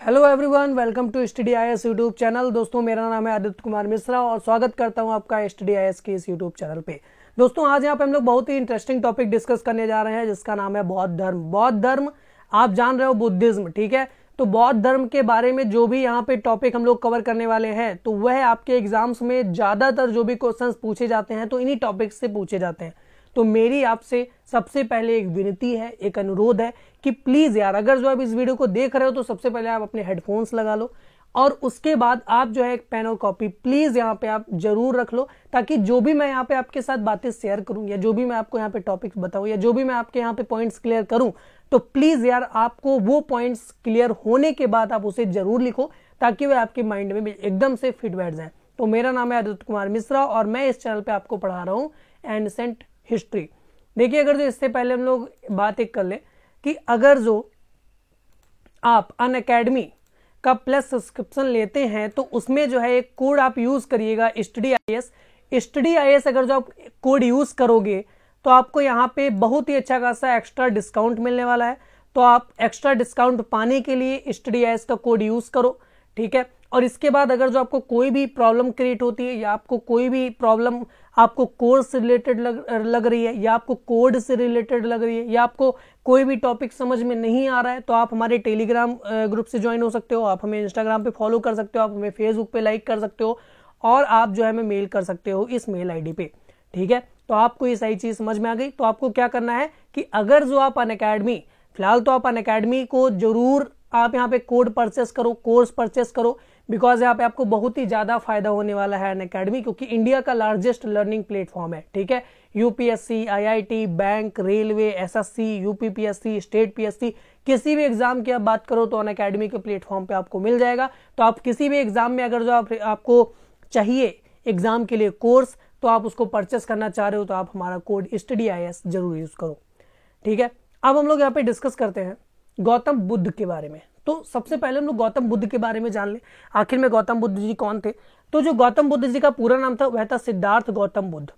Hello everyone, welcome to study IAS YouTube channel. दोस्तों, मेरा नाम है आदित्य कुमार मिश्रा और स्वागत करता हूं आपका स्टडी आईएएस के इस यूट्यूब चैनल पे। दोस्तों, आज यहाँ पे हम लोग बहुत ही इंटरेस्टिंग टॉपिक डिस्कस करने जा रहे हैं जिसका नाम है बौद्ध धर्म। बौद्ध धर्म आप जान रहे हो, बुद्धिज्म, ठीक है। तो बौद्ध धर्म के बारे में जो भी यहाँ पे टॉपिक हम लोग कवर करने वाले हैं तो वह आपके एग्जाम्स में ज्यादातर जो भी क्वेश्चंस पूछे जाते हैं तो इन्हीं टॉपिक से पूछे जाते हैं। तो मेरी आपसे सबसे पहले एक विनती है, एक अनुरोध है कि प्लीज यार, अगर जो आप इस वीडियो को देख रहे हो तो सबसे पहले आप अपने हेडफोन्स लगा लो और उसके बाद आप जो है एक पेन और कॉपी प्लीज यहाँ पे आप जरूर रख लो, ताकि जो भी मैं यहाँ पे आपके साथ बातें शेयर करूं या जो भी मैं आपको यहाँ पे टॉपिक्स बताऊं या जो भी मैं आपके यहाँ पे पॉइंट्स क्लियर करूं तो प्लीज यार आपको वो पॉइंट्स क्लियर होने के बाद आप उसे जरूर लिखो ताकि वह आपके माइंड में एकदम से फिट बैठ जाए। तो मेरा नाम है आदित्य कुमार मिश्रा और मैं इस चैनल पे आपको पढ़ा रहा हूँ एंसेंट हिस्ट्री। देखिए, अगर जो इससे पहले हम लोग बात एक कर ले कि अगर जो आप अनअकैडमी का प्लस सब्सक्रिप्शन लेते हैं तो उसमें जो है एक कोड आप यूज करिएगा, स्टडी आईएएस। स्टडी आईएएस अगर जो आप कोड यूज करोगे तो आपको यहाँ पे बहुत ही अच्छा खासा एक्स्ट्रा डिस्काउंट मिलने वाला है। तो आप एक्स्ट्रा डिस्काउंट पाने के लिए स्टडी आईएएस का कोड यूज करो, ठीक है। और इसके बाद अगर जो आपको कोई भी प्रॉब्लम क्रिएट होती है या आपको कोई भी प्रॉब्लम आपको कोर्स से रिलेटेड लग रही है या आपको कोड से रिलेटेड लग रही है या आपको कोई भी टॉपिक समझ में नहीं आ रहा है तो आप हमारे टेलीग्राम ग्रुप से ज्वाइन हो सकते हो, आप हमें इंस्टाग्राम पे फॉलो कर सकते हो, आप हमें फेसबुक पे लाइक कर सकते हो और आप जो है हमें मेल कर सकते हो इस मेल आईडी पे, ठीक है। तो आपको ये सही चीज समझ में आ गई। तो आपको क्या करना है कि अगर जो आप अनअकैडमी, फिलहाल तो आप अनअकैडमी को जरूर आप यहाँ पे कोड परचेस करो, कोर्स परचेस करो, बिकॉज यहाँ पे आपको बहुत ही ज्यादा फायदा होने वाला है अनअकैडमी, क्योंकि इंडिया का लार्जेस्ट लर्निंग प्लेटफॉर्म है, ठीक है। UPSC, IIT, bank, railway, SSC, UPPSC, state PSC, किसी भी एग्जाम की आप बात करो तो अनअकैडमी के प्लेटफॉर्म पे आपको मिल जाएगा। तो आप किसी भी एग्जाम में अगर जो आपको चाहिए एग्जाम के लिए कोर्स तो आप उसको परचेस करना चाह रहे हो तो आप हमारा कोड स्टडी आईएएस जरूर यूज करो, ठीक है। अब हम लोग यहाँ पे डिस्कस करते हैं गौतम बुद्ध के बारे में। तो सबसे पहले हम लोग गौतम बुद्ध के बारे में जान ले, आखिर में गौतम बुद्ध जी कौन थे। तो जो गौतम बुद्ध जी का पूरा नाम था वह था सिद्धार्थ गौतम बुद्ध,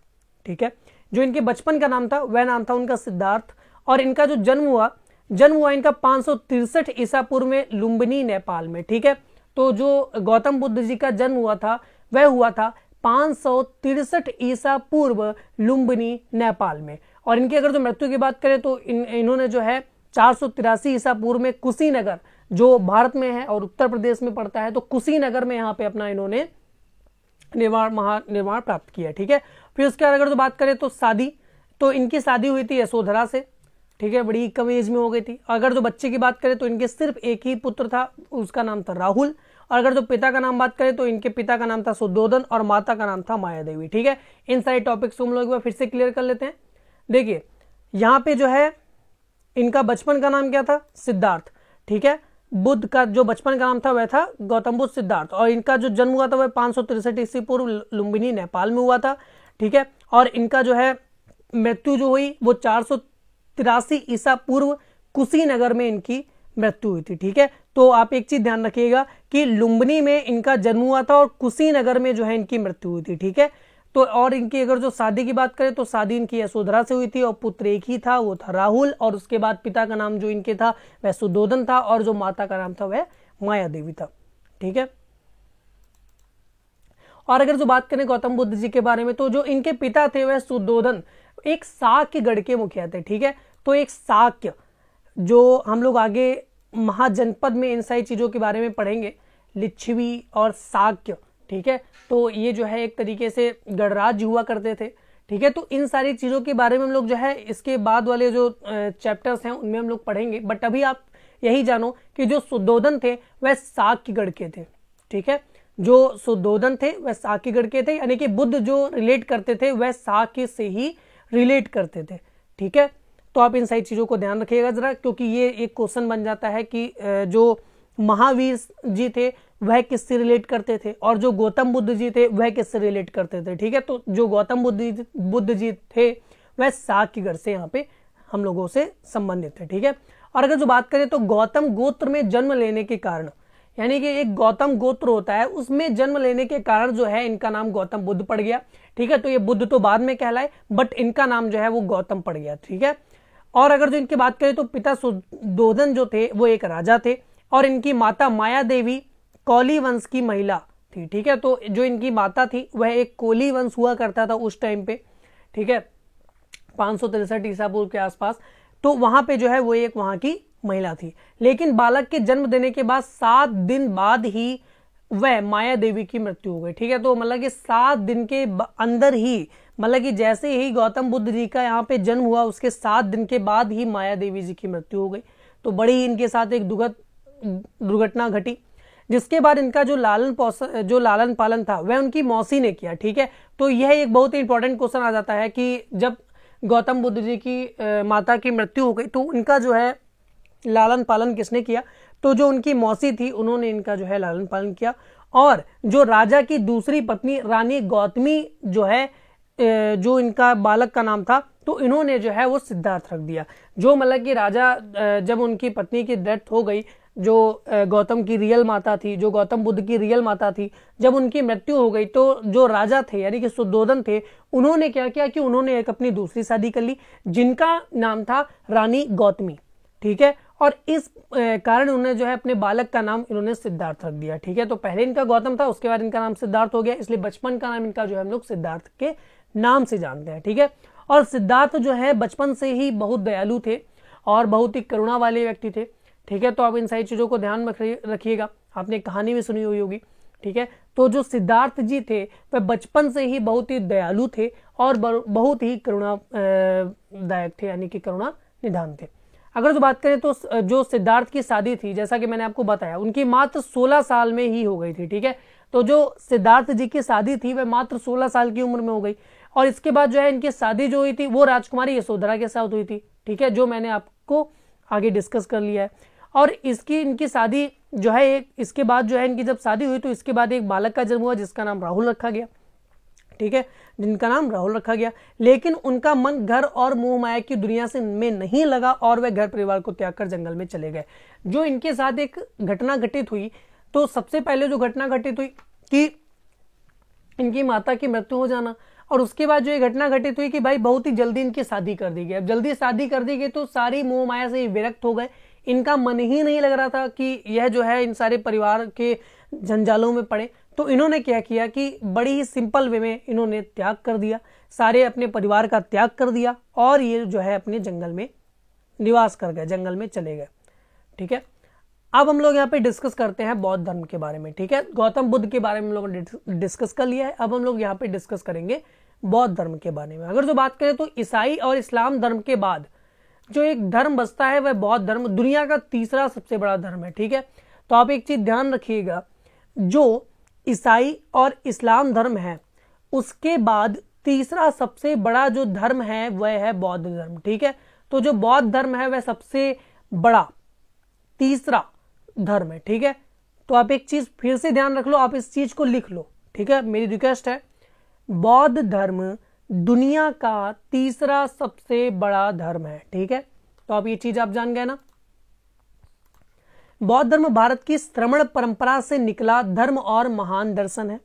ठीक है। जो इनके बचपन का नाम था वह नाम था उनका सिद्धार्थ, और इनका जो जन्म हुआ इनका 563 ईसा पूर्व में लुम्बिनी, नेपाल में, ठीक है। तो जो गौतम बुद्ध जी का जन्म हुआ था वह हुआ था 563 ईसा पूर्व लुम्बिनी, नेपाल में। और इनकी अगर जो मृत्यु की बात करें तो इन्होंने जो है 483 ईसा पूर्व में कुशीनगर, जो भारत में है और उत्तर प्रदेश में पड़ता है, तो कुशीनगर में यहाँ पे अपना इन्होंने महानिर्वाण प्राप्त किया, ठीक है। फिर उसके बाद अगर जो बात करें तो शादी, तो इनकी शादी हुई थी यशोधरा से, ठीक है, बड़ी कम एज में हो गई थी। अगर जो बच्चे की बात करें तो इनके सिर्फ एक ही पुत्र था, उसका नाम था राहुल। और अगर जो पिता का नाम बात करें तो इनके पिता का नाम था सुद्धोधन और माता का नाम था माया देवी, ठीक है। इन सारे टॉपिक्स को हम लोग एक बार फिर से क्लियर कर लेते हैं। देखिए, यहाँ पे जो है इनका बचपन का नाम क्या था, सिद्धार्थ, ठीक है। बुद्ध का जो बचपन का नाम था वह था गौतम बुद्ध सिद्धार्थ, और इनका जो जन्म हुआ था वह 563 ईसा पूर्व लुम्बिनी, नेपाल में हुआ था, ठीक है। और इनका जो है मृत्यु जो हुई वो 483 ईसा पूर्व कुशीनगर में इनकी मृत्यु हुई थी, ठीक है। तो आप एक चीज ध्यान रखिएगा कि लुम्बिनी में इनका जन्म हुआ था और कुशीनगर में जो है इनकी मृत्यु हुई थी, ठीक है। तो और इनकी अगर जो शादी की बात करें तो शादी इनकी यशोधरा से हुई थी और पुत्र एक ही था, वो था राहुल। और उसके बाद पिता का नाम जो इनके था वह सुद्धोधन था और जो माता का नाम था वह माया देवी था, ठीक है। और अगर जो बात करें गौतम बुद्ध जी के बारे में तो जो इनके पिता थे वह सुद्धोधन एक शाक्य गढ़ के मुखिया थे, ठीक है। तो एक शाक्य, जो हम लोग आगे महाजनपद में इन सारी चीजों के बारे में पढ़ेंगे, लिच्छवी और शाक्य, ठीक है। तो ये जो है एक तरीके से गणराज्य हुआ करते थे, ठीक है। तो इन सारी चीजों के बारे में हम लोग जो है इसके बाद वाले जो चैप्टर्स हैं उनमें हम लोग पढ़ेंगे। बट अभी आप यही जानो कि जो सुद्धोधन थे वह शाक्यगढ़ के थे, ठीक है। जो सुद्धोधन थे वह शाक्यगढ़ के थे, यानी कि बुद्ध जो रिलेट करते थे वह शाक्य से ही रिलेट करते थे, ठीक है। तो आप इन सारी चीजों को ध्यान रखिएगा जरा, क्योंकि ये एक क्वेश्चन बन जाता है कि जो महावीर जी थे वह किससे रिलेट करते थे और जो गौतम बुद्ध जी थे वह किससे रिलेट करते थे, ठीक है। तो जो गौतम बुद्ध जी थे वह शाक्यगढ़ से यहाँ पे हम लोगों से संबंधित थे, ठीक है। और अगर जो बात करें तो गौतम गोत्र में जन्म लेने के कारण, यानी कि एक गौतम गोत्र होता है उसमें जन्म लेने के कारण जो है इनका नाम गौतम बुद्ध पड़ गया, ठीक है। तो ये बुद्ध तो बाद में कहलाए बट इनका नाम जो है वो गौतम पड़ गया, ठीक है। और अगर जो इनकी बात करें तो पिता सुद्धोधन जो थे वो एक राजा थे, और इनकी माता माया देवी कोली वंश की महिला थी। ठीक है, तो जो इनकी माता थी वह एक कोली वंश हुआ करता था उस टाइम पे। ठीक है, 563 ईसा पूर्व के आसपास। तो वहां पे जो है वो एक वहां की महिला थी। लेकिन बालक के जन्म देने के बाद 7 दिन बाद ही वह माया देवी की मृत्यु हो गई। ठीक है, तो मतलब कि 7 दिन के अंदर ही, मतलब कि जैसे ही गौतम बुद्ध जी का यहाँ पे जन्म हुआ उसके 7 दिन के बाद ही माया देवी जी की मृत्यु हो गई। तो बड़ी ही इनके साथ एक दुखद दुर्घटना घटी, जिसके बाद इनका जो लालन पालन था वह उनकी मौसी ने किया। ठीक है, तो यह एक बहुत ही इंपॉर्टेंट क्वेश्चन आ जाता है कि जब गौतम बुद्ध जी की माता की मृत्यु हो गई तो इनका जो है लालन पालन किसने किया? तो जो उनकी मौसी थी उन्होंने इनका जो है लालन पालन किया। और जो राजा की दूसरी पत्नी रानी गौतमी जो है, जो इनका बालक का नाम था, तो इन्होंने जो है वो सिद्धार्थ रख दिया। जो मतलब कि राजा जब उनकी पत्नी की डेथ हो गई, जो गौतम की रियल माता थी, जो गौतम बुद्ध की रियल माता थी, जब उनकी मृत्यु हो गई तो जो राजा थे यानी कि शुद्धोधन थे, उन्होंने क्या किया कि उन्होंने एक अपनी दूसरी शादी कर ली जिनका नाम था रानी गौतमी। ठीक है, और इस कारण उन्होंने जो है अपने बालक का नाम इन्होंने सिद्धार्थ रख दिया। ठीक है, तो पहले इनका गौतम था, उसके बाद इनका नाम सिद्धार्थ हो गया, इसलिए बचपन का नाम इनका जो है हम लोग सिद्धार्थ के नाम से जानते हैं। ठीक है, और सिद्धार्थ जो है बचपन से ही बहुत दयालु थे और बहुत ही करुणा वाले व्यक्ति थे। ठीक है, तो आप इन सारी चीजों को ध्यान रखिएगा, आपने कहानी भी सुनी हुई होगी। ठीक है, तो जो सिद्धार्थ जी थे वह बचपन से ही बहुत ही दयालु थे और बहुत ही करुणा दायक थे, यानी कि करुणा निधान थे। अगर जो बात करें तो जो सिद्धार्थ की शादी थी, जैसा कि मैंने आपको बताया, उनकी मात्र 16 साल में ही हो गई थी। ठीक है, तो जो सिद्धार्थ जी की शादी थी वह मात्र 16 साल की उम्र में हो गई। और इसके बाद जो है इनकी शादी जो हुई थी वो राजकुमारी यशोधरा के साथ हुई थी। ठीक है, जो मैंने आपको आगे डिस्कस कर लिया है। और इनकी शादी जो है इसके बाद जो है इनकी जब शादी हुई तो इसके बाद एक बालक का जन्म हुआ जिसका नाम राहुल रखा गया। ठीक है, जिनका नाम राहुल रखा गया। लेकिन उनका मन घर और मोह माया की दुनिया से में नहीं लगा और वह घर परिवार को त्याग कर जंगल में चले गए। जो इनके साथ एक घटना घटित हुई, तो सबसे पहले जो घटना घटित हुई कि इनकी माता की मृत्यु हो जाना, और उसके बाद जो ये घटना घटित हुई कि भाई बहुत ही जल्दी इनकी शादी कर दी गई। अब जल्दी शादी कर दी गई तो सारी मोह माया से विरक्त हो गए, इनका मन ही नहीं लग रहा था कि यह जो है इन सारे परिवार के जंजालों में पड़े। तो इन्होंने क्या किया कि बड़ी ही सिंपल वे में इन्होंने त्याग कर दिया, सारे अपने परिवार का त्याग कर दिया और ये जो है अपने जंगल में निवास कर गए, जंगल में चले गए। ठीक है, अब हम लोग यहाँ पे डिस्कस करते हैं बौद्ध धर्म के बारे में। ठीक है, गौतम बुद्ध के बारे में हम लोगों ने डिस्कस कर लिया है, अब हम लोग यहाँ पे डिस्कस करेंगे बौद्ध धर्म के बारे में। अगर जो बात करें तो ईसाई और इस्लाम धर्म के बाद जो एक धर्म बचता है वह बौद्ध धर्म, दुनिया का तीसरा सबसे बड़ा धर्म है। ठीक है, तो आप एक चीज ध्यान रखिएगा, जो ईसाई और इस्लाम धर्म है उसके बाद तीसरा सबसे बड़ा जो धर्म है वह है बौद्ध धर्म। ठीक है, तो जो बौद्ध धर्म है वह सबसे बड़ा तीसरा धर्म है। ठीक है, तो आप एक चीज फिर से ध्यान रख लो, आप इस चीज को लिख लो। ठीक है, मेरी रिक्वेस्ट है, बौद्ध धर्म दुनिया का तीसरा सबसे बड़ा धर्म है। ठीक है, तो आप ये चीज आप जान गए ना। बौद्ध धर्म भारत की श्रमण परंपरा से निकला धर्म और महान दर्शन है।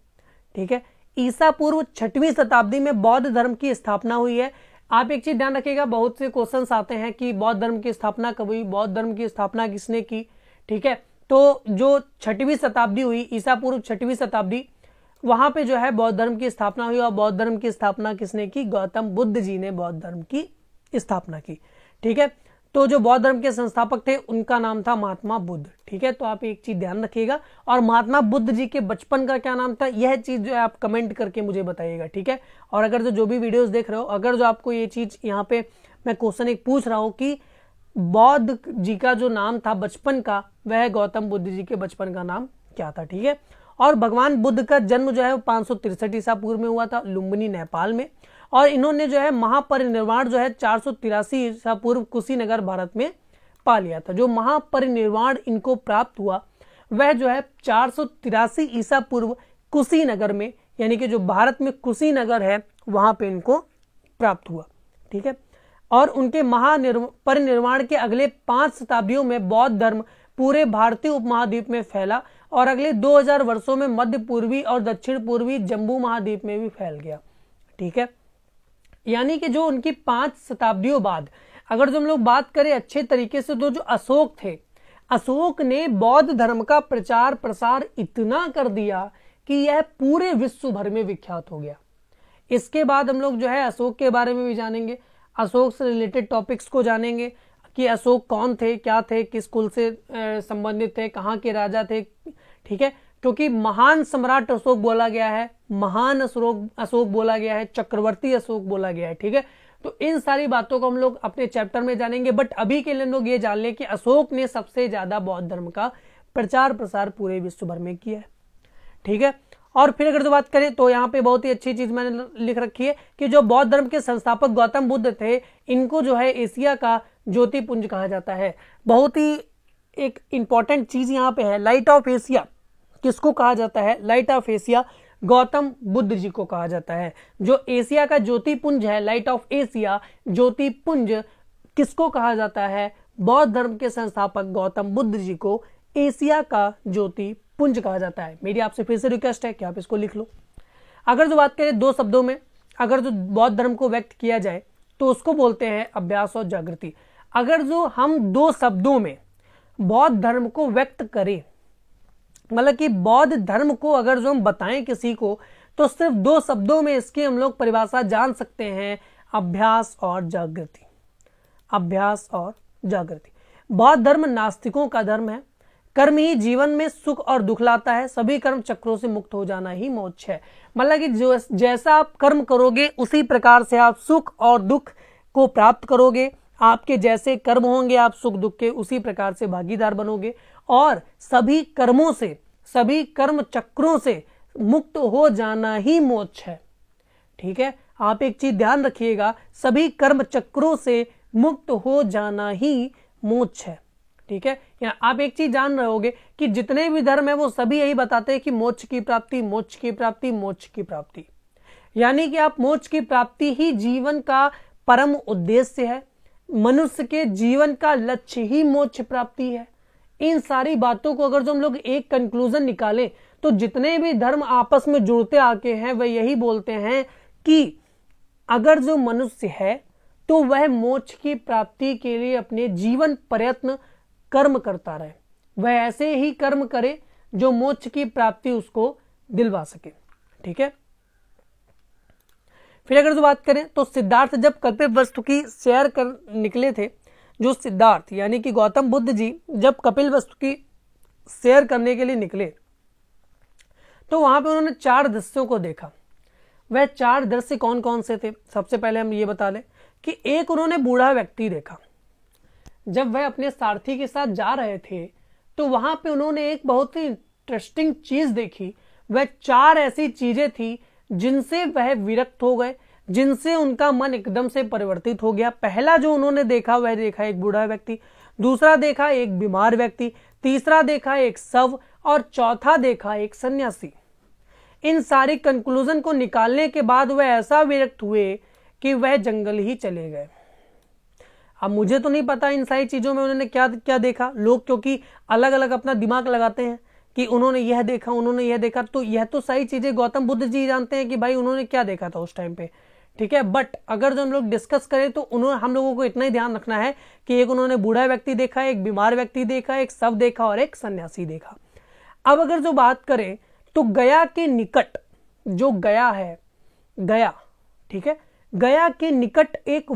ठीक है, ईसा पूर्व 6वीं शताब्दी में बौद्ध धर्म की स्थापना हुई है। आप एक चीज ध्यान रखिएगा, बहुत से क्वेश्चंस आते हैं कि बौद्ध धर्म की स्थापना कब हुई, बौद्ध धर्म की स्थापना किसने की। ठीक है, तो जो 6वीं शताब्दी हुई, ईसा पूर्व 6वीं शताब्दी, वहां पे जो है बौद्ध धर्म की स्थापना हुई। और बौद्ध धर्म की स्थापना किसने की? गौतम बुद्ध जी ने बौद्ध धर्म की स्थापना की। ठीक है, तो जो बौद्ध धर्म के संस्थापक थे उनका नाम था महात्मा बुद्ध। ठीक है, तो आप एक चीज ध्यान रखिएगा, और महात्मा बुद्ध जी के बचपन का क्या नाम था, यह चीज जो है आप कमेंट करके मुझे बताइएगा। ठीक है, और अगर जो भी वीडियोस देख रहे हो, अगर जो आपको ये चीज यहाँ पे मैं क्वेश्चन एक पूछ रहा हूँ कि बौद्ध जी का जो नाम था बचपन का, वह गौतम बुद्ध जी के बचपन का नाम क्या था। ठीक है, और भगवान बुद्ध का जन्म जो है 563 ईसा पूर्व में हुआ था लुम्बिनी नेपाल में, और इन्होंने जो है महापरिनिर्वाण जो है 483 ईसा पूर्व कुशीनगर भारत में पा लिया था। जो महापरिनिर्वाण इनको प्राप्त हुआ वह जो है 483 ईसा पूर्व कुशीनगर में, यानी कि जो भारत में कुशीनगर है वहां पे इनको प्राप्त हुआ। ठीक है, और उनके महापरिनिर्वाण के अगले 5 शताब्दियों में बौद्ध धर्म पूरे भारतीय उपमहाद्वीप में फैला और अगले 2000 वर्षों में मध्य पूर्वी और दक्षिण पूर्वी जम्बू महाद्वीप में भी फैल गया। ठीक है, यानी कि जो उनकी 5 शताब्दियों बाद अगर जो हम लोग बात करें अच्छे तरीके से, तो जो अशोक थे, अशोक ने बौद्ध धर्म का प्रचार प्रसार इतना कर दिया कि यह पूरे विश्व भर में विख्यात हो गया। इसके बाद हम लोग जो है अशोक के बारे में भी जानेंगे, अशोक से रिलेटेड टॉपिक्स को जानेंगे कि अशोक कौन थे, क्या थे, किस कुल से संबंधित थे, कहाँ के राजा थे। ठीक है, क्योंकि महान सम्राट अशोक बोला गया है, महान अशोक बोला गया है, चक्रवर्ती अशोक बोला गया है। ठीक है, तो इन सारी बातों को हम लोग अपने चैप्टर में जानेंगे, बट अभी के लिए हम लोग ये जान लें कि अशोक ने सबसे ज्यादा बौद्ध धर्म का प्रचार प्रसार पूरे विश्व भर में किया है। ठीक है, और फिर अगर जो बात करें तो यहाँ पे बहुत ही अच्छी चीज मैंने लिख रखी है कि जो बौद्ध धर्म के संस्थापक गौतम बुद्ध थे, इनको जो है एशिया का ज्योतिपुंज कहा जाता है। बहुत ही एक इंपॉर्टेंट चीज यहाँ पे है, लाइट ऑफ एशिया किसको कहा जाता है? Light of Asia Gautam Buddha ji को कहा जाता है। जो एशिया का ज्योतिपुंज है, लाइट ऑफ एशिया ज्योतिपुंज, किसको कहा जाता है? बौद्ध धर्म के संस्थापक गौतम बुद्ध जी को एशिया का ज्योतिपुंज कहा जाता है। मेरी आपसे फिर से रिक्वेस्ट है कि आप इसको लिख लो। अगर जो बात करें दो शब्दों में, अगर जो बौद्ध धर्म को व्यक्त किया जाए तो उसको बोलते हैं अभ्यास और जागृति। अगर जो हम दो शब्दों में बौद्ध धर्म को व्यक्त करें, मतलब कि बौद्ध धर्म को अगर जो हम बताएं किसी को, तो सिर्फ दो शब्दों में इसकी हम लोग परिभाषा जान सकते हैं, अभ्यास और जागृति। अभ्यास और जागृति। बौद्ध धर्म नास्तिकों का धर्म है। कर्म ही जीवन में सुख और दुख लाता है, सभी कर्म चक्रों से मुक्त हो जाना ही मोक्ष है। मतलब कि जो जैसा आप कर्म करोगे उसी प्रकार से आप सुख और दुख को प्राप्त करोगे। आपके जैसे कर्म होंगे आप सुख दुख के उसी प्रकार से भागीदार बनोगे, और सभी कर्मों से, सभी कर्म चक्रों से मुक्त हो जाना ही मोक्ष है। ठीक है, आप एक चीज ध्यान रखिएगा, सभी कर्म चक्रों से मुक्त हो जाना ही मोक्ष है। ठीक है, या आप एक चीज जान रहे होगे कि जितने भी धर्म है वो सभी यही बताते हैं कि मोक्ष की प्राप्ति, मोक्ष की प्राप्ति, मोक्ष की प्राप्ति, यानी कि आप मोक्ष की प्राप्ति ही जीवन का परम उद्देश्य है। मनुष्य के जीवन का लक्ष्य ही मोक्ष प्राप्ति है। इन सारी बातों को अगर जो हम लोग एक कंक्लूजन निकालें तो जितने भी धर्म आपस में जुड़ते आके हैं वह यही बोलते हैं कि अगर जो मनुष्य है तो वह मोक्ष की प्राप्ति के लिए अपने जीवन प्रयत्न कर्म करता रहे, वह ऐसे ही कर्म करे जो मोक्ष की प्राप्ति उसको दिलवा सके। ठीक है, फिर अगर जो बात करें तो सिद्धार्थ जब कपिलवस्तु की सैर कर निकले थे, जो सिद्धार्थ यानी कि गौतम बुद्ध जी जब कपिलवस्तु की सैर करने के लिए निकले तो वहां पे उन्होंने 4 दृश्यों को देखा। वह 4 दृश्य कौन कौन से थे? सबसे पहले हम ये बता लें कि एक उन्होंने बूढ़ा व्यक्ति देखा। जब वह अपने सारथी के साथ जा रहे थे तो वहां पे उन्होंने एक बहुत ही इंटरेस्टिंग चीज देखी। वह 4 ऐसी चीजें थी जिनसे वह विरक्त हो गए, जिनसे उनका मन एकदम से परिवर्तित हो गया। पहला जो उन्होंने देखा वह देखा एक बूढ़ा व्यक्ति, दूसरा देखा एक बीमार व्यक्ति, तीसरा देखा एक शव, और चौथा देखा एक सन्यासी। इन सारी कंक्लूजन को निकालने के बाद वह ऐसा विरक्त हुए कि वह जंगल ही चले गए। अब मुझे तो नहीं पता इन सारी चीजों में उन्होंने क्या क्या देखा। लोग क्योंकि अलग अलग अपना दिमाग लगाते हैं कि उन्होंने यह देखा, उन्होंने यह देखा, तो यह तो सारी चीजें गौतम बुद्ध जी जानते हैं कि भाई उन्होंने क्या देखा था उस टाइम पे। ठीक है, बट अगर जो हम लोग डिस्कस करें तो उन्होंने, हम लोगों को इतना ही ध्यान रखना है कि एक उन्होंने बूढ़ा व्यक्ति देखा, एक बीमार व्यक्ति देखा, एक शव देखा और एक सन्यासी देखा। अब अगर जो बात करें तो गया के निकट जो गया है, गया, ठीक है, गया के निकट एक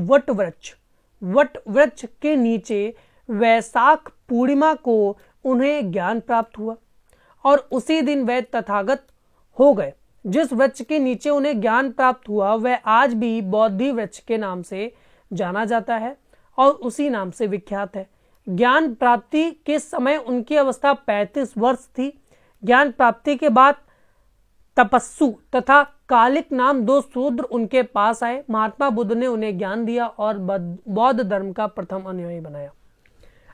वट वृक्ष के नीचे वैशाख पूर्णिमा को उन्हें ज्ञान प्राप्त हुआ और उसी दिन वह तथागत हो गए। जिस वृक्ष के नीचे उन्हें ज्ञान प्राप्त हुआ वह आज भी बोधि वृक्ष के नाम से जाना जाता है और उसी नाम से विख्यात है। ज्ञान प्राप्ति के समय उनकी अवस्था 35 वर्ष थी। ज्ञान प्राप्ति के बाद तपस्सु तथा कालिक नाम 2 शूद्र उनके पास आए। महात्मा बुद्ध ने उन्हें ज्ञान दिया और बौद्ध धर्म का प्रथम अनुयायी बनाया।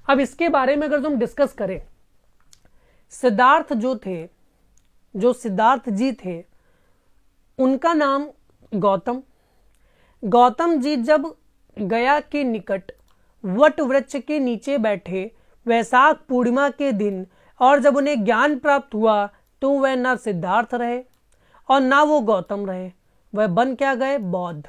अब इसके बारे में अगर हम डिस्कस करें, सिद्धार्थ जो सिद्धार्थ जी थे उनका नाम गौतम जी जब गया के निकट वट वृक्ष के नीचे बैठे वैशाख पूर्णिमा के दिन और जब उन्हें ज्ञान प्राप्त हुआ तो वह न सिद्धार्थ रहे और ना वो गौतम रहे, वह बन क्या गए? बौद्ध।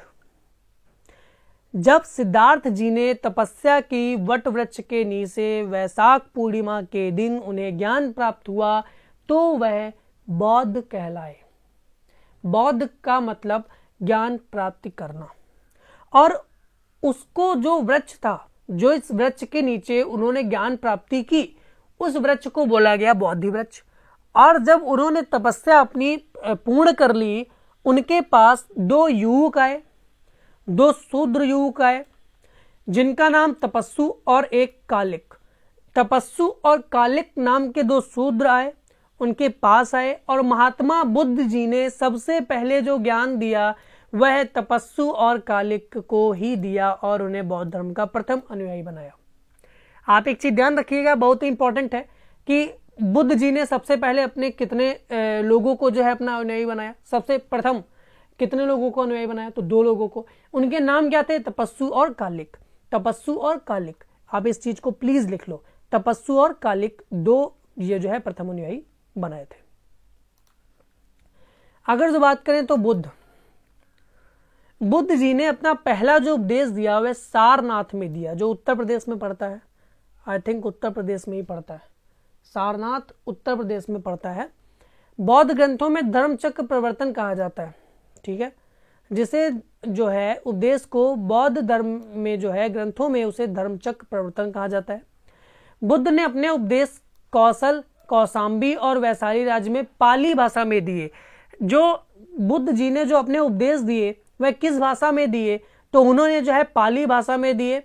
जब सिद्धार्थ जी ने तपस्या की वट वृक्ष के नीचे वैशाख पूर्णिमा के दिन उन्हें ज्ञान प्राप्त हुआ तो वह बौद्ध कहलाए। बौद्ध का मतलब ज्ञान प्राप्ति करना। और उसको जो वृक्ष था, जो इस वृक्ष के नीचे उन्होंने ज्ञान प्राप्ति की, उस वृक्ष को बोला गया बोधि वृक्ष। और जब उन्होंने तपस्या अपनी पूर्ण कर ली, उनके पास 2 युवक आए, 2 शूद्र युवक आए, जिनका नाम तपस्सु और एक कालिक। तपस्सु और कालिक नाम के 2 शूद्र आए, उनके पास आए और महात्मा बुद्ध जी ने सबसे पहले जो ज्ञान दिया वह तपस्सु और कालिक को ही दिया और उन्हें बौद्ध धर्म का प्रथम अनुयायी बनाया। आप एक चीज ध्यान रखिएगा, बहुत ही इंपॉर्टेंट है कि बुद्ध जी ने सबसे पहले अपने कितने लोगों को जो है अपना अनुयायी बनाया। सबसे प्रथम कितने लोगों को अनुयायी बनाया? तो 2 लोगों को। उनके नाम क्या थे? तपस्सु और कालिक। तपस्सु और कालिक, आप इस चीज को प्लीज लिख लो। तपस्सु और कालिक 2 ये जो है प्रथम अनुयायी बनाए थे। अगर जो बात करें तो बुद्ध जी ने अपना पहला जो उपदेश दिया वह सारनाथ में दिया, जो उत्तर प्रदेश में पड़ता है। आई थिंक उत्तर प्रदेश में ही पड़ता है, सारनाथ उत्तर प्रदेश में पड़ता है। बौद्ध ग्रंथों में धर्मचक्र प्रवर्तन कहा जाता है, ठीक है, जिसे जो है उपदेश को बौद्ध धर्म में जो है ग्रंथों में उसे धर्मचक्र प्रवर्तन कहा जाता है। बुद्ध ने अपने उपदेश कौशल, कौशाम्बी और वैशाली राज्य में पाली भाषा में दिए। जो बुद्ध जी ने जो अपने उपदेश दिए वह किस भाषा में दिए? तो उन्होंने जो है पाली भाषा में दिए,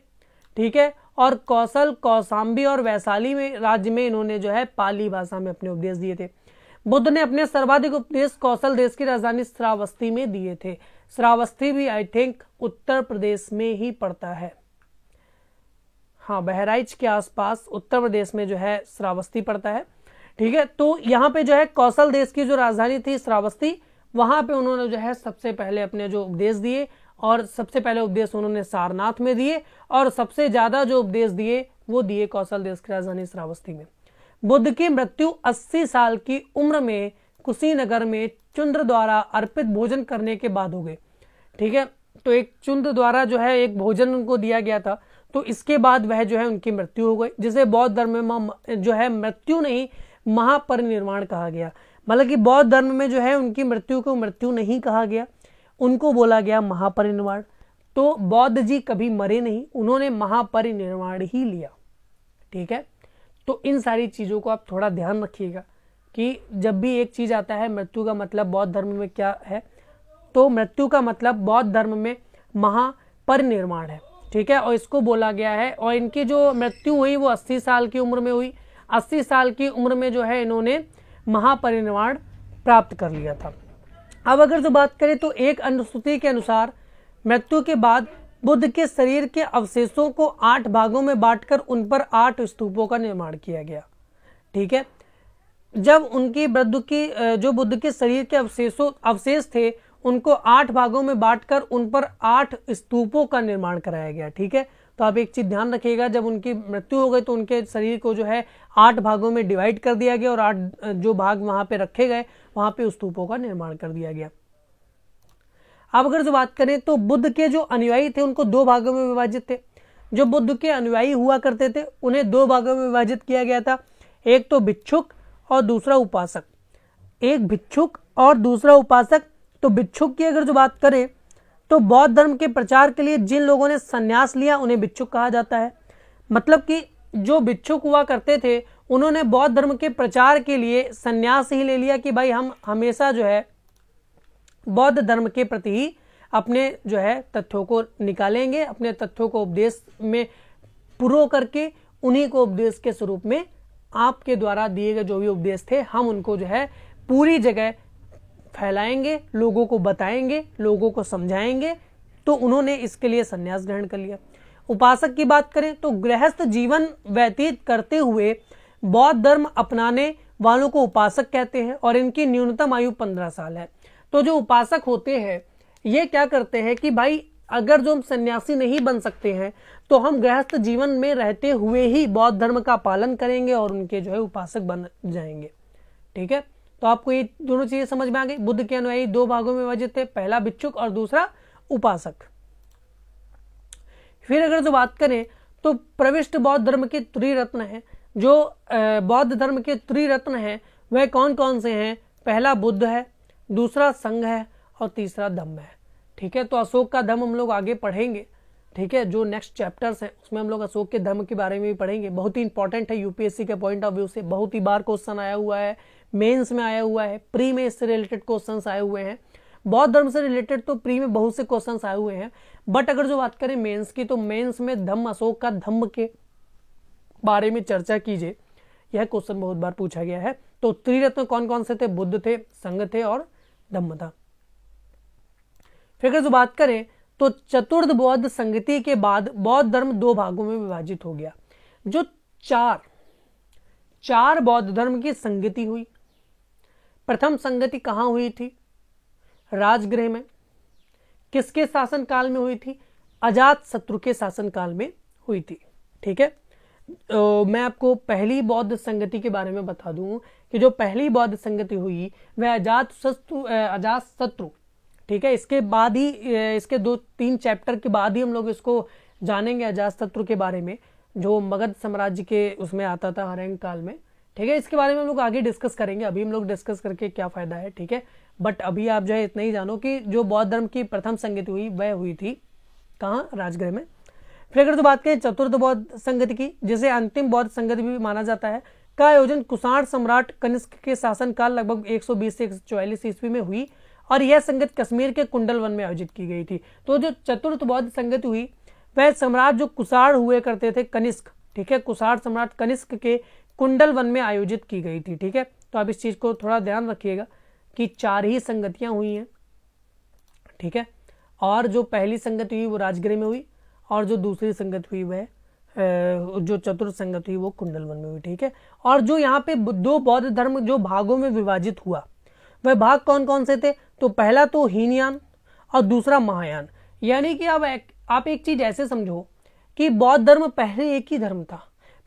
ठीक है, और कौशल, कौशाम्बी और वैशाली में राज्य में इन्होंने जो है पाली भाषा में अपने उपदेश दिए थे। बुद्ध ने अपने सर्वाधिक उपदेश कौशल देश की राजधानी श्रावस्ती में दिए थे। श्रावस्ती भी आई थिंक उत्तर प्रदेश में ही पड़ता है। हाँ, बहराइच के आसपास उत्तर प्रदेश में जो है श्रावस्ती पड़ता है, ठीक है। तो यहाँ पे जो है कौशल देश की जो राजधानी थी श्रावस्ती, वहां पे उन्होंने जो है सबसे पहले अपने जो उपदेश दिए, और सबसे पहले उपदेश उन्होंने सारनाथ में दिए, और सबसे ज्यादा जो उपदेश दिए वो दिए कौशल देश की राजधानी श्रावस्ती में। बुद्ध की मृत्यु 80 साल की उम्र में कुशीनगर में चुंद्र द्वारा अर्पित भोजन करने के बाद हो गई, ठीक है। तो एक चुंद्र द्वारा जो है एक भोजन उनको दिया गया था, तो इसके बाद वह जो है उनकी मृत्यु हो गई, जिसे बौद्ध धर्म में जो है मृत्यु नहीं महापरिनिर्वाण कहा गया। मतलब कि बौद्ध धर्म में जो है उनकी मृत्यु को मृत्यु नहीं कहा गया, उनको बोला गया महापरिनिर्वाण। तो बौद्ध जी कभी मरे नहीं, उन्होंने महापरिनिर्वाण ही लिया, ठीक है। तो इन सारी चीजों को आप थोड़ा ध्यान रखिएगा कि जब भी एक चीज आता है मृत्यु का मतलब बौद्ध धर्म में क्या है, तो मृत्यु का मतलब बौद्ध धर्म में महापरिनिर्वाण है, ठीक है। और इसको बोला गया है, और इनकी जो मृत्यु हुई वो 80 साल की उम्र में हुई। 80 साल की उम्र में जो है इन्होंने महापरिनिर्वाण प्राप्त कर लिया था। अब अगर जो बात करें तो एक अनुश्रुति के अनुसार मृत्यु के बाद बुद्ध के शरीर के अवशेषों को 8 भागों में बांटकर उन पर 8 स्तूपों का निर्माण किया गया, ठीक है। जब उनकी बुद्ध के शरीर के अवशेष थे उनको 8 भागों में बांटकर उन पर 8 स्तूपों का निर्माण कराया गया, ठीक है। तो आप एक चीज ध्यान रखिएगा, जब उनकी मृत्यु हो गई तो उनके शरीर को जो है 8 भागों में डिवाइड कर दिया गया, और 8 जो भाग वहां पे रखे गए वहां पे स्तूपों का निर्माण कर दिया गया। अब अगर जो बात करें तो बुद्ध के जो अनुयायी थे उनको 2 भागों में विभाजित थे। जो बुद्ध के अनुयायी हुआ करते थे उन्हें 2 भागों में विभाजित किया गया था, एक तो भिक्षुक और दूसरा उपासक। एक भिक्षुक और दूसरा उपासक। तो भिक्षुक की अगर जो बात करें तो बौद्ध धर्म के प्रचार के लिए जिन लोगों ने संन्यास लिया उन्हें भिक्षुक कहा जाता है। मतलब कि जो भिक्षुक हुआ करते थे उन्होंने बौद्ध धर्म के प्रचार के लिए संन्यास ही ले लिया कि भाई हम हमेशा जो है बौद्ध धर्म के प्रति ही अपने जो है तथ्यों को निकालेंगे, अपने तथ्यों को उपदेश में पुरो करके उन्हीं को उपदेश के स्वरूप में आपके द्वारा दिए गए जो भी उपदेश थे हम उनको जो है पूरी जगह फैलाएंगे, लोगों को बताएंगे, लोगों को समझाएंगे। तो उन्होंने इसके लिए संन्यास ग्रहण कर लिया। उपासक की बात करें तो गृहस्थ जीवन व्यतीत करते हुए बौद्ध धर्म अपनाने वालों को उपासक कहते हैं, और इनकी न्यूनतम आयु 15 साल है। तो जो उपासक होते हैं ये क्या करते हैं कि भाई अगर जो हम सन्यासी नहीं बन सकते हैं तो हम गृहस्थ जीवन में रहते हुए ही बौद्ध धर्म का पालन करेंगे और उनके जो है उपासक बन जाएंगे, ठीक है। तो आपको ये दोनों चीजें समझ में आ गई। बुद्ध के अनुयायी 2 भागों में विभाजित थे, पहला भिक्षुक और दूसरा उपासक। फिर अगर जो बात करें तो प्रविष्ट बौद्ध धर्म के त्रिरत्न हैं, जो बौद्ध धर्म के त्रिरत्न हैं वह कौन कौन से हैं? पहला बुद्ध है, दूसरा संघ है और तीसरा धम्म है। ठीक है, तो अशोक का धम्म हम लोग आगे पढ़ेंगे। ठीक है, जो नेक्स्ट चैप्टर्स हैं उसमें हम लोग अशोक के धम्म के बारे में भी पढ़ेंगे। बहुत ही इंपॉर्टेंट है यूपीएससी के पॉइंट ऑफ व्यू से, बहुत ही बार क्वेश्चन आया हुआ है, मेंस में आया हुआ है, प्री में इससे रिलेटेड क्वेश्चंस आए हुए हैं। बौद्ध धर्म से रिलेटेड तो प्री में बहुत से क्वेश्चंस आए हुए हैं, बट अगर जो बात करें मेंस की, तो मेंस में धम्म, अशोक का धम्म के बारे में चर्चा कीजिए, यह क्वेश्चन बहुत बार पूछा गया है। तो त्रिरत्न कौन कौन से थे? बुद्ध थे, संघ थे और धम्म था। फिर अगर जो बात करें तो चतुर्थ बौद्ध संगति के बाद बौद्ध धर्म दो भागों में विभाजित हो गया। जो चार बौद्ध धर्म की संगति हुई, प्रथम संगति कहां हुई थी? राजगृह में। किसके शासन काल में हुई थी? अजात शत्रु के शासन काल में हुई थी। ठीक है, मैं आपको पहली बौद्ध संगति के बारे में बता दूं कि जो पहली बौद्ध संगति हुई वह अजात शत्रु। ठीक है, इसके बाद ही, इसके 2-3 चैप्टर के बाद ही हम लोग इसको जानेंगे अजात शत्रु के बारे में, जो मगध साम्राज्य के उसमें आता था हरेंग काल में। ठीक है, इसके बारे में हम लोग आगे डिस्कस करेंगे, अभी हम लोग डिस्कस करके क्या फायदा है। ठीक है, बट अभी आप जो है इतना ही जानो कि जो बौद्ध धर्म की प्रथम संगति हुई वह हुई थी कहाँ? राजगृह में। फिर अगर तो बात करें चतुर्थ बौद्ध संगति की, जिसे अंतिम बौद्ध संगति भी माना जाता है, का आयोजन कुषाण सम्राट कनिष्क के शासनकाल लगभग 120 से 144 ईस्वी में हुई और यह संगति कश्मीर के कुंडल वन में आयोजित की गई थी। तो जो चतुर्थ बौद्ध संगति हुई वह सम्राट जो कुषाण हुए करते थे, कनिष्क, ठीक है, कुषाण सम्राट कनिष्क के कुंडल वन में आयोजित की गई थी। ठीक है, तो आप इस चीज को थोड़ा ध्यान रखिएगा कि 4 ही संगतियां हुई हैं। ठीक है, और जो पहली संगति हुई वो राजगृह में हुई और जो दूसरी संगति हुई वह जो चतुर्थ संगति हुई वो कुंडल वन में हुई। ठीक है, और जो यहाँ पे दो बौद्ध धर्म जो भागों में विभाजित हुआ वह भाग कौन कौन से थे? तो पहला तो हीनयान और दूसरा महायान। यानी कि अब आप एक चीज ऐसे समझो कि बौद्ध धर्म पहले एक ही धर्म था,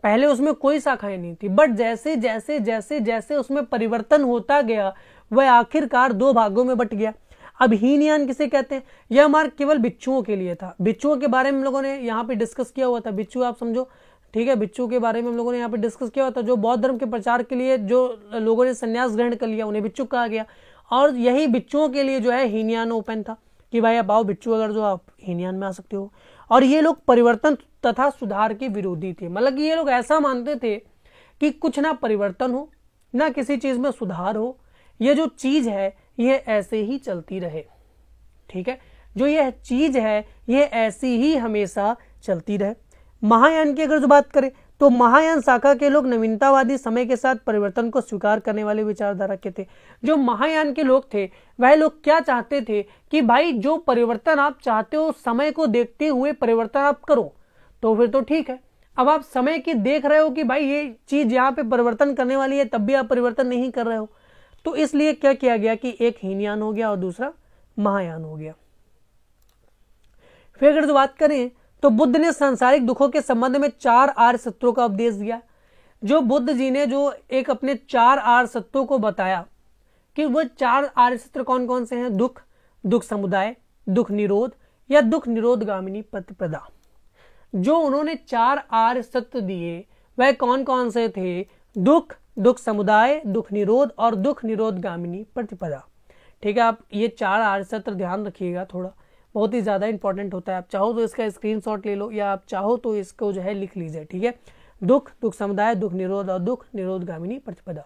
पहले उसमें कोई शाखाएं नहीं थी, बट जैसे जैसे जैसे जैसे उसमें परिवर्तन होता गया वह आखिरकार 2 भागों में बट गया। अब हीनयान किसे कहते हैं? यह मार्ग केवल भिक्षुओं के लिए था। भिक्षुओं के बारे में हम लोगों ने यहाँ पे डिस्कस किया हुआ था, भिक्षु आप समझो। ठीक है, भिक्षु के बारे में हम लोगों ने यहाँ पे डिस्कस किया हुआ था। जो बौद्ध धर्म के प्रचार के लिए जो लोगों ने संन्यास ग्रहण कर लिया उन्हें भिक्षु कहा गया, और यही भिक्षुओं के लिए जो है हीनयान ओपन था कि भाई आप आओ भिक्षु, अगर जो आप हीनयान में आ सकते हो। और ये लोग परिवर्तन तथा सुधार के विरोधी थे, मतलब कि ये लोग ऐसा मानते थे कि कुछ ना परिवर्तन हो ना किसी चीज में सुधार हो, ये जो चीज है ये ऐसे ही चलती रहे। ठीक है, जो यह चीज है ये ऐसी ही हमेशा चलती रहे। महायान की अगर जो बात करें तो महायान शाखा के लोग नवीनतावादी, समय के साथ परिवर्तन को स्वीकार करने वाले विचारधारा के थे। जो महायान के लोग थे वह लोग क्या चाहते थे कि भाई जो परिवर्तन आप चाहते हो समय को देखते हुए परिवर्तन आप करो, तो फिर तो ठीक है। अब आप समय की देख रहे हो कि भाई ये चीज यहाँ पे परिवर्तन करने वाली है, तब भी आप परिवर्तन नहीं कर रहे हो, तो इसलिए क्या किया गया कि एक हीनयान हो गया और दूसरा महायान हो गया। फिर अगर जो बात करें तो बुद्ध ने सांसारिक दुखों के संबंध में 4 आर्य सत्यों का उपदेश दिया। जो बुद्ध जी ने जो एक अपने 4 आर्य सत्यों को बताया कि वो 4 आर्य सत्य कौन कौन से हैं? दुख, दुख समुदाय, दुख निरोध या दुख निरोधगामिनी प्रतिपदा। जो उन्होंने 4 आर्य सत्य दिए वह कौन कौन से थे? दुख, दुख समुदाय, दुख निरोध और दुख निरोधगामिनी प्रतिपदा। ठीक है, आप ये 4 आर्य सत्य ध्यान रखिएगा, थोड़ा बहुत ही ज्यादा इंपॉर्टेंट होता है। आप चाहो तो इसका स्क्रीनशॉट ले लो या आप चाहो तो इसको जो है लिख लीजिए। ठीक है, दुख, दुख समुदाय, दुख निरोध और दुख निरोधगामिनी प्रतिपदा।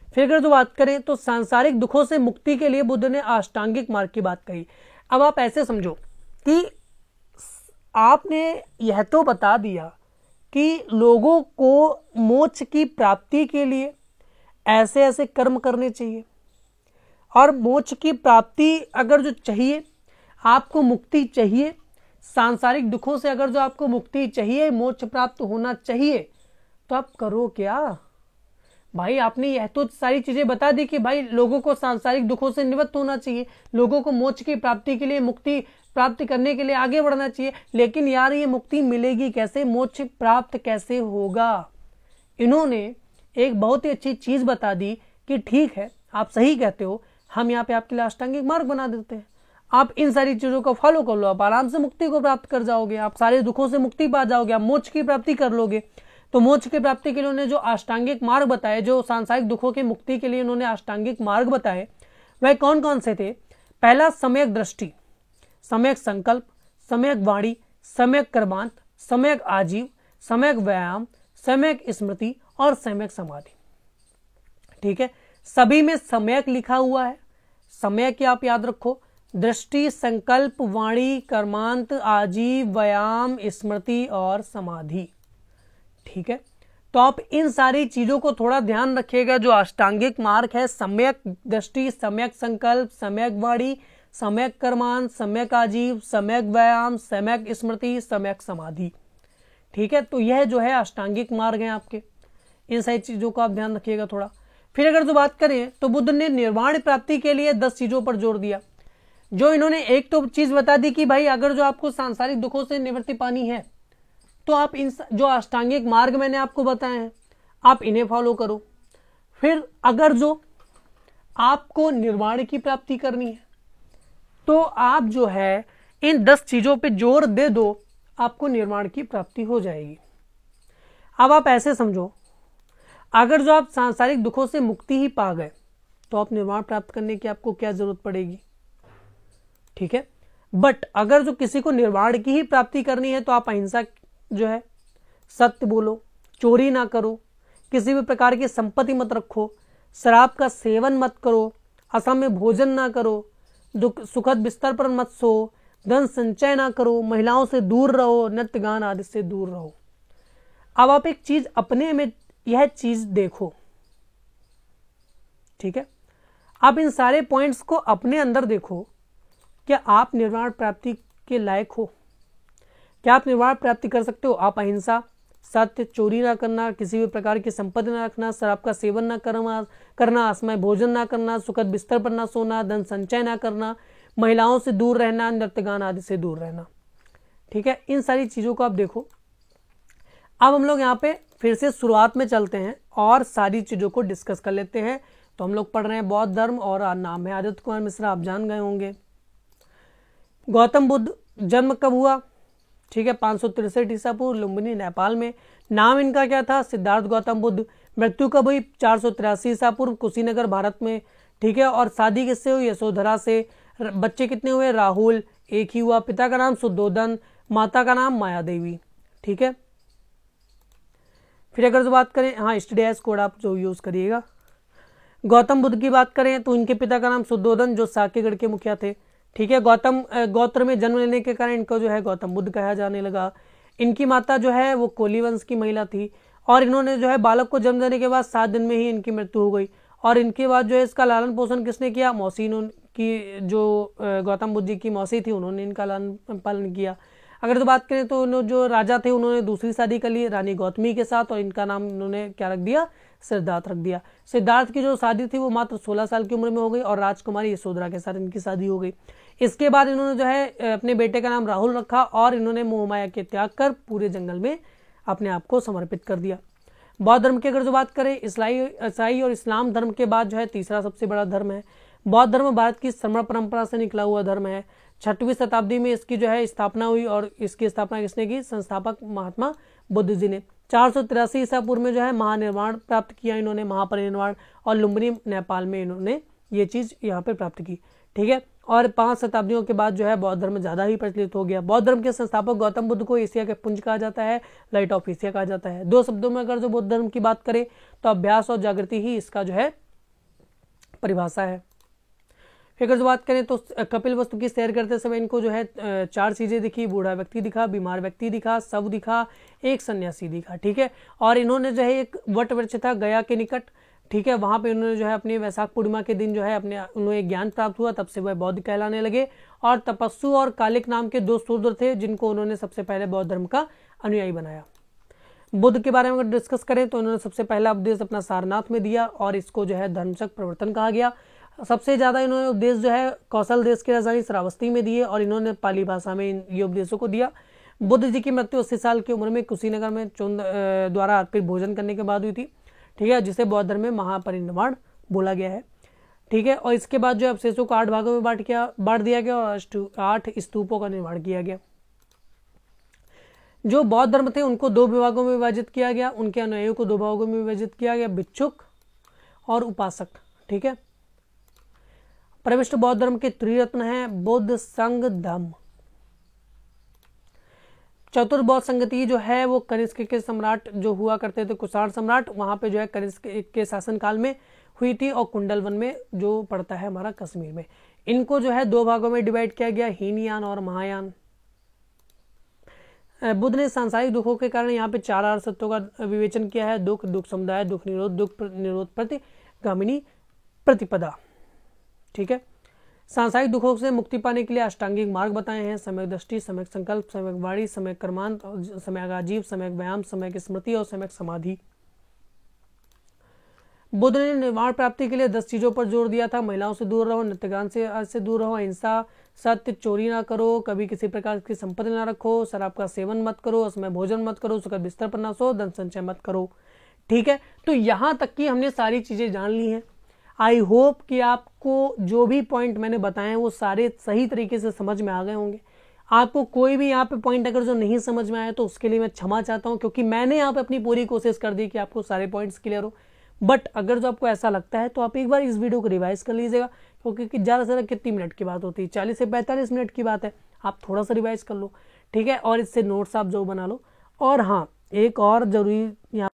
फिर अगर जो बात करें तो सांसारिक दुखों से मुक्ति के लिए बुद्ध ने अष्टांगिक मार्ग की बात कही। अब आप ऐसे समझो कि आपने यह तो बता दिया कि लोगों को मोक्ष की प्राप्ति के लिए ऐसे ऐसे कर्म करने चाहिए, और मोक्ष की प्राप्ति अगर जो चाहिए, आपको मुक्ति चाहिए, सांसारिक दुखों से अगर जो आपको मुक्ति चाहिए, मोक्ष प्राप्त होना चाहिए, तो आप करो क्या भाई? आपने यह तो सारी चीजें बता दी कि भाई लोगों को सांसारिक दुखों से निवृत्त होना चाहिए, लोगों को मोक्ष की प्राप्ति के लिए, मुक्ति प्राप्ति करने के लिए आगे बढ़ना चाहिए, लेकिन यार ये मुक्ति मिलेगी कैसे? मोक्ष प्राप्त कैसे होगा? इन्होंने एक बहुत ही अच्छी चीज बता दी कि ठीक है, आप सही कहते हो, हम यहाँ पे आपके लिए अष्टांगिक मार्ग बना देते हैं। आप इन सारी चीजों को फॉलो कर लो, आप आराम से मुक्ति को प्राप्त कर जाओगे, आप सारे दुखों से मुक्ति पा जाओगे, आप मोक्ष की प्राप्ति कर लोगे। तो मोक्ष की प्राप्ति के लिए उन्होंने जो अष्टांगिक मार्ग बताए, जो सांसारिक दुखों की मुक्ति के लिए उन्होंने अष्टांगिक मार्ग बताए, वह कौन कौन से थे? पहला सम्यक दृष्टि, सम्यक संकल्प, सम्यक वाणी, सम्यक कर्मांत, सम्यक आजीव, सम्यक व्यायाम, सम्यक स्मृति और सम्यक समाधि। ठीक है, सभी में सम्यक लिखा हुआ है। सम्यक आप याद रखो, दृष्टि, संकल्प, वाणी, कर्मांत, आजीव, व्यायाम, स्मृति और समाधि। ठीक है, तो आप इन सारी चीजों को थोड़ा ध्यान रखिएगा। जो अष्टांगिक मार्ग है, सम्यक दृष्टि, सम्यक संकल्प, सम्यक वाणी, सम्यक कर्मांत, सम्यक आजीव, सम्यक व्यायाम, सम्यक स्मृति, सम्यक समाधि। ठीक है, तो यह जो है अष्टांगिक मार्ग है आपके। इन सारी चीजों को आप ध्यान रखिएगा थोड़ा। फिर अगर जो बात करें तो बुद्ध ने निर्वाण प्राप्ति के लिए 10 चीजों पर जोर दिया। जो इन्होंने एक तो चीज बता दी कि भाई अगर जो आपको सांसारिक दुखों से निवृत्ति पानी है तो आप इन जो अष्टांगिक मार्ग मैंने आपको बताए हैं आप इन्हें फॉलो करो। फिर अगर जो आपको निर्वाण की प्राप्ति करनी है तो आप जो है इन 10 चीजों पे जोर दे दो, आपको निर्वाण की प्राप्ति हो जाएगी। अब आप ऐसे समझो, अगर जो आप सांसारिक दुखों से मुक्ति ही पा गए तो आप निर्वाण प्राप्त करने की आपको क्या जरूरत पड़ेगी? ठीक है, बट अगर जो किसी को निर्वाण की ही प्राप्ति करनी है तो आप अहिंसा जो है, सत्य बोलो, चोरी ना करो, किसी भी प्रकार की संपत्ति मत रखो, शराब का सेवन मत करो, असम में भोजन ना करो, सुखद बिस्तर पर मत सो, धन संचय ना करो, महिलाओं से दूर रहो, नृत्य गान आदि से दूर रहो। अब आप एक चीज अपने में यह चीज देखो। ठीक है, आप इन सारे पॉइंट्स को अपने अंदर देखो। क्या आप निर्वाण प्राप्ति के लायक हो? क्या आप निर्वाण प्राप्ति कर सकते हो? आप अहिंसा, सत्य, चोरी ना करना, किसी भी प्रकार की संपत्ति ना रखना, शराब का सेवन ना करना, असमय भोजन ना करना, सुखद बिस्तर पर ना सोना, धन संचय ना करना, महिलाओं से दूर रहना, नृत्य गान आदि से दूर रहना। ठीक है, इन सारी चीजों को आप देखो। अब हम लोग यहाँ पे फिर से शुरुआत में चलते हैं और सारी चीजों को डिस्कस कर लेते हैं। तो हम लोग पढ़ रहे हैं बौद्ध धर्म और नाम है आदित्य कुमार मिश्रा, आप जान गए होंगे। गौतम बुद्ध जन्म कब हुआ? ठीक है, 563 ईसा पूर्व, लुम्बिनी नेपाल में। नाम इनका क्या था? सिद्धार्थ गौतम बुद्ध। मृत्यु कब हुई? 483 ईसा पूर्व, कुशीनगर भारत में। ठीक है, और शादी किससे हुई? यशोधरा से। बच्चे कितने हुए? राहुल, एक ही हुआ। पिता का नाम शुद्धोधन, माता का नाम माया देवी। ठीक है, फिर अगर जो बात करें, हाँ STDIS कोड आप जो यूज करिएगा। गौतम बुद्ध की बात करें तो इनके पिता का नाम शुद्धोधन, जो साकेगढ़ के मुखिया थे। ठीक है, गौतम गोत्र में जन्म लेने के कारण इनको जो है गौतम बुद्ध कहा जाने लगा। इनकी माता जो है वो कोली वंश की महिला थी और इन्होंने जो है बालक को जन्म देने के बाद 7 दिन में ही इनकी मृत्यु हो गई। और इनके बाद जो है इसका लालन पोषण किसने किया? मौसी की, जो गौतम बुद्ध जी की मौसी थी, उन्होंने इनका लालन पालन किया। अगर तो बात करें तो जो राजा थे उन्होंने दूसरी शादी कर ली रानी गौतमी के साथ और इनका नाम उन्होंने क्या रख दिया? सिद्धार्थ रख दिया। सिद्धार्थ की जो शादी थी वो मात्र 16 साल की उम्र में हो गई और राजकुमारी यशोधरा के साथ इनकी शादी हो गई। इसके बाद इन्होंने जो है अपने बेटे का नाम राहुल रखा और इन्होंने मोहमाया के त्याग कर पूरे जंगल में अपने आप को समर्पित कर दिया। बौद्ध धर्म की अगर जो बात करें, ईसाई और इस्लाम धर्म के बाद जो है तीसरा सबसे बड़ा धर्म है। बौद्ध धर्म भारत की श्रमण परंपरा से निकला हुआ धर्म है। 6वीं शताब्दी में इसकी जो है स्थापना हुई और इसकी स्थापना किसने की? संस्थापक महात्मा बुद्ध जी ने। 483 ईसा पूर्व में जो है महानिर्वाण प्राप्त किया इन्होंने, महापरिनिर्वाण, और लुम्बिनी नेपाल में इन्होंने ये चीज यहाँ पे प्राप्त की। ठीक है, और 5 शताब्दियों के बाद जो है बौद्ध धर्म ज्यादा ही प्रचलित हो गया। बौद्ध धर्म के संस्थापक गौतम बुद्ध को एशिया के पुंज कहा जाता है, लाइट ऑफ एशिया कहा जाता है। 2 शब्दों में अगर जो बौद्ध धर्म की बात करें तो अभ्यास और जागृति ही इसका जो है परिभाषा है। फिर अगर जो बात करें तो कपिल वस्तु की सैर करते समय इनको जो है 4 चीजें दिखी। बूढ़ा व्यक्ति दिखा, बीमार व्यक्ति दिखा, शव दिखा, एक सन्यासी दिखा। ठीक है, और इन्होंने जो है एक वट वृक्ष था गया के निकट, ठीक है, वहां पे उन्होंने जो है अपने वैशाख पूर्णिमा के दिन जो है उन्हें ज्ञान प्राप्त हुआ, तब से वह बौद्ध कहलाने लगे। और तपस्सु और कालिक नाम के 2 शूद्र थे जिनको उन्होंने सबसे पहले बौद्ध धर्म का अनुयायी बनाया। बुद्ध के बारे में अगर डिस्कस करें तो उन्होंने सबसे पहला उपदेश अपना सारनाथ में दिया और इसको जो है धर्मचक्र प्रवर्तन कहा गया। सबसे ज्यादा इन्होंने उपदेश जो है कौशल देश की राजधानी श्रावस्ती में दिए और इन्होंने पाली भाषा में ये उपदेशों को दिया। बुद्ध जी की मृत्यु 80 साल की उम्र में कुशीनगर में चोंद द्वारा अर्पित भोजन करने के बाद हुई थी। ठीक है, जिसे बौद्ध धर्म में महापरिनिर्वाण बोला गया है। ठीक है। और इसके बाद जो अवशेषों को 8 भागों में बांट दिया गया और 8 स्तूपों का निर्माण किया गया। जो बौद्ध धर्म थे उनको 2 विभागों में विभाजित किया गया, उनके अनुयायियों को 2 भागों में विभाजित किया गया, भिक्षुक और उपासक। ठीक है। प्रविष्ट बौद्ध धर्म के त्रिरत्न है बुद्ध, संघ, धम्म। चतुर्बौद्ध संगति जो है वो कनिष्क के सम्राट जो हुआ करते थे, कुषाण सम्राट, वहां पे जो है कनिष्क के शासनकाल में हुई थी, और कुंडलवन में जो पड़ता है हमारा कश्मीर में। इनको जो है 2 भागों में डिवाइड किया गया, हीनयान और महायान। बुद्ध ने सांसारिक दुखों के कारण यहाँ पे 4 आर्य सत्यों का विवेचन किया है, दुख, दुख समुदाय, दुख निरोध प्रतिगामिनी प्रतिपदा। ठीक है। सांसारिक दुखों से मुक्ति पाने के लिए अष्टांगिक मार्ग बताए हैं, सम्यक दृष्टि, सम्यक संकल्प, सम्यक वाणी, सम्यक कर्मांत, सम्यक आजीव, सम्यक व्यायाम, सम्यक स्मृति और सम्यक समाधि। बुद्ध ने निर्वाण प्राप्ति के लिए 10 चीजों पर जोर दिया था। महिलाओं से दूर रहो, नृत्यगान से दूर रहो, अहिंसा, सत्य, चोरी ना करो, कभी किसी प्रकार की संपत्ति ना रखो, शराब का सेवन मत करो, असमय भोजन मत करो, सुखद बिस्तर पर ना सो, धन संचय मत करो। ठीक है। तो यहां तक की हमने सारी चीजें जान ली हैं। आई होप कि आपको जो भी पॉइंट मैंने बताए हैं वो सारे सही तरीके से समझ में आ गए होंगे। आपको कोई भी यहाँ पे पॉइंट अगर जो नहीं समझ में आया तो उसके लिए मैं क्षमा चाहता हूँ, क्योंकि मैंने यहाँ पे अपनी पूरी कोशिश कर दी कि आपको सारे पॉइंट्स क्लियर हो। बट अगर जो आपको ऐसा लगता है तो आप एक बार इस वीडियो को रिवाइज कर लीजिएगा, क्योंकि ज़्यादा से ज़्यादा कितनी मिनट की बात होती है, 40 से 45 मिनट की बात है। आप थोड़ा सा रिवाइज कर लो। ठीक है। और इससे नोट्स आप जो बना लो। और हाँ, एक और जरूरी यहाँ